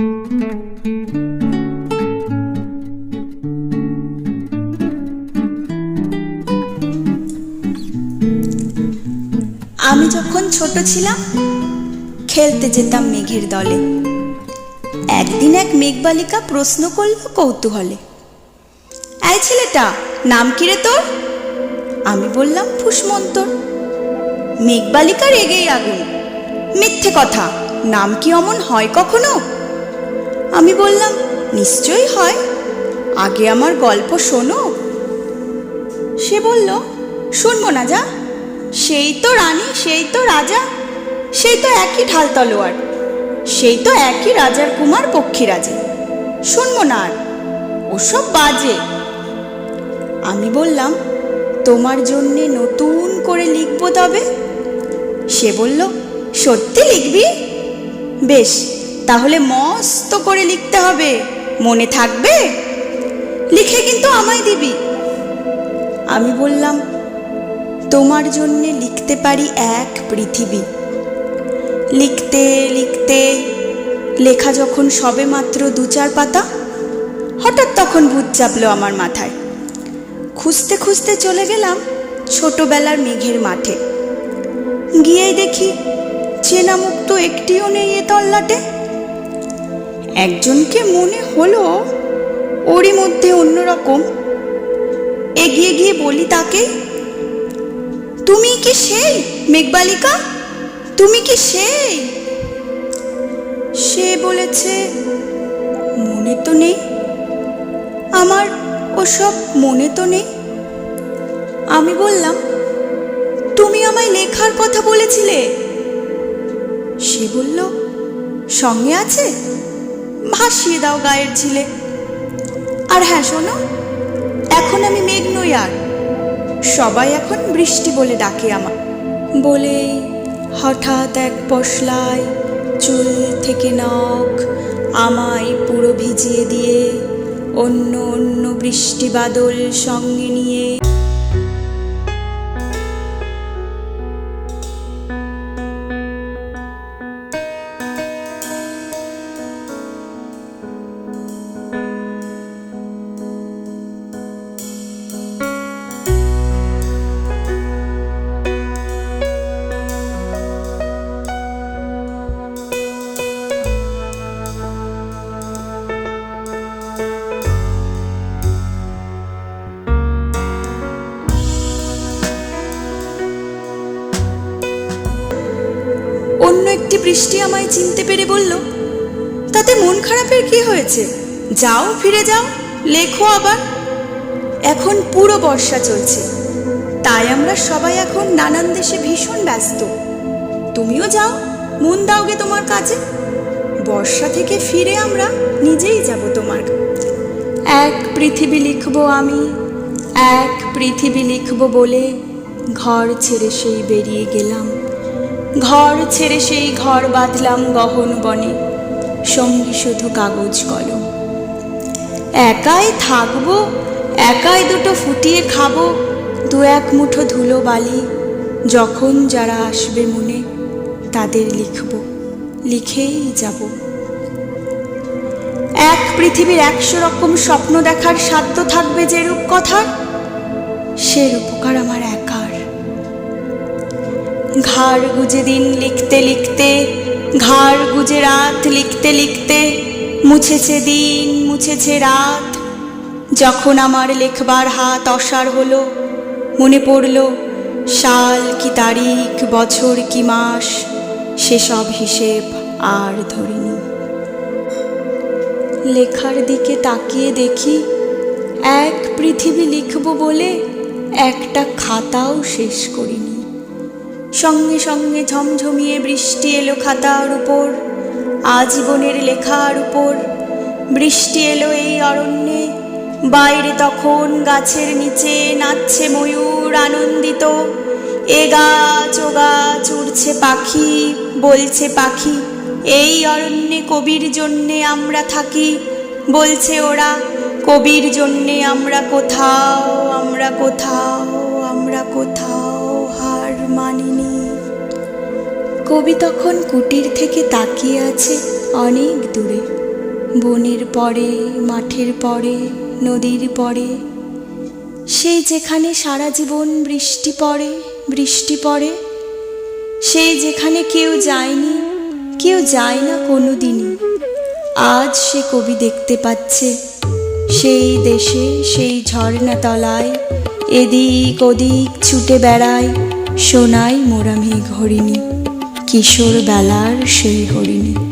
আমি যখন ছোট ছিলাম খেলতে যেতাম মেঘের দলে। একদিন এক মেঘবালিকা প্রশ্ন করল কৌতূহলে, এই ছেলেটা, নাম কি রে তোর? আমি বললাম ফুসমন্তর। মেঘবালিকা রেগেই আগুন, মিথ্যে কথা, নাম কি অমন হয় কখনো? আমি বললাম, নিশ্চয়ই হয়, আগে আমার গল্প শোনো। সে বলল, শুনবো না যা, সেই তো রানী, সেই তো রাজা, সেই তো একই ঢাল তলোয়ার, সেই তো একই রাজার কুমার পক্ষীরাজে, শুনবো না আর, ওসব বাজে। আমি বললাম, তোমার জন্যে নতুন করে লিখবো তবে। সে বলল, সত্যি লিখবি? বেশ, তাহলে মস্ত করে লিখতে হবে, মনে থাকবে? লিখে কিন্তু আমায় দিবি। আমি বললাম, তোমার জন্যে লিখতে পারি এক পৃথিবী। লিখতে লিখতে লেখা যখন সবে মাত্র ২-৪ পাতা, হঠাৎ তখন ভূত চাপলো আমার মাথায়। খুঁজতে খুঁজতে চলে গেলাম ছোটবেলার মেঘের মাঠে। গিয়েই দেখি চেনা মুখ তো একটিও নেই এ তল্লাটে। একজনকে মনে হলো ওরই মধ্যে অন্যরকম। এগিয়ে গিয়ে বলি তাকে, তুমি কি সেই মেঘবালিকা? তুমি কি সেই? সে বলেছে, মনে তো নেই, আমার ওসব মনে তো নেই। আমি বললাম, তুমি আমায় লেখার কথা বলেছিলে। সে বলল, সঙ্গে আছে, ভাসিয়ে দাও গায়ের ঝিলে। আর হ্যাঁ শোনো, এখন আমি মেঘ নই আর, সবাই এখন বৃষ্টি বলে ডাকে আমার। বলেই হঠাৎ এক পশলায় চুল থেকে নখ আমায় পুরো ভিজিয়ে দিয়ে অন্য অন্য বৃষ্টি বাদল সঙ্গে নিয়ে অন্য একটি বৃষ্টি আমায় চিনতে পেরে বলল, তাতে মন খারাপের কি হয়েছে, যাও ফিরে যাও, লেখো আবার। এখন পুরো বর্ষা চলছে, তাই আমরা সবাই এখন নানান দেশে ভীষণ ব্যস্ত। তুমিও যাও, মন দাওগে তোমার কাজে। বর্ষা থেকে ফিরে আমরা নিজেই যাব তোমার। এক পৃথিবী লিখবো আমি, এক পৃথিবী লিখবো বলে ঘর ছেড়ে সেই বেরিয়ে গেলাম। ঘর ছেড়ে সেই ঘর বাঁধলাম গহন বনে, সঙ্গী শুধু কাগজ কলম। একাই থাকবো, একাই দুটো ফুটিয়ে খাবো, ২-১ মুঠো ধুলো বালি। যখন যারা আসবে মনে তাদের লিখব, লিখেই যাব। এক পৃথিবীর ১০০ রকম স্বপ্ন দেখার সাধ্য থাকবে যেরূপ কথার, সে উপকার আমার একার। ঘাড় গুজে দিন লিখতে লিখতে, ঘাড় গুজে রাত লিখতে লিখতে, মুছেছে দিন মুছেছে রাত। যখন আমার লেখবার হাত অসাড় হলো, মনে পড়ল সাল কি তারিখ, বছর কি মাস, সেসব হিসেব আর ধরিনি। লেখার দিকে তাকিয়ে দেখি এক পৃথিবী লিখব বলে একটা খাতাও শেষ করিনি। সঙ্গে সঙ্গে ঝমঝমিয়ে বৃষ্টি এলো খাতার উপর, আজীবনের লেখার উপর। বৃষ্টি এলো এই অরণ্যে, বাইরে তখন গাছের নিচে নাচছে ময়ূর আনন্দিত। এ গাছ ও গাছ উড়ছে পাখি, বলছে পাখি, এই অরণ্যে কবির জন্যে আমরা থাকি। বলছে ওরা, কবির জন্যে আমরা কোথাও, আমরা কোথাও, আমরা কোথাও হার মানিনি। কবি তখন কুটির থেকে তাকিয়ে আছে অনেক দূরে। বনের পরে, মাঠের পরে, নদীর পরে, সেই যেখানে সারা জীবন বৃষ্টি পড়ে, বৃষ্টি পড়ে, সেই যেখানে কেউ যায়নি, কেউ যায় না কোনো দিনই, আজ সে কবি দেখতে পাচ্ছে সেই দেশে, সেই ঝর্ণা তলায় এদিক ওদিক ছুটে বেড়ায় সোনায় মোরা মেঘ হরিণী, কিশোর বেলার সেই হরিণী।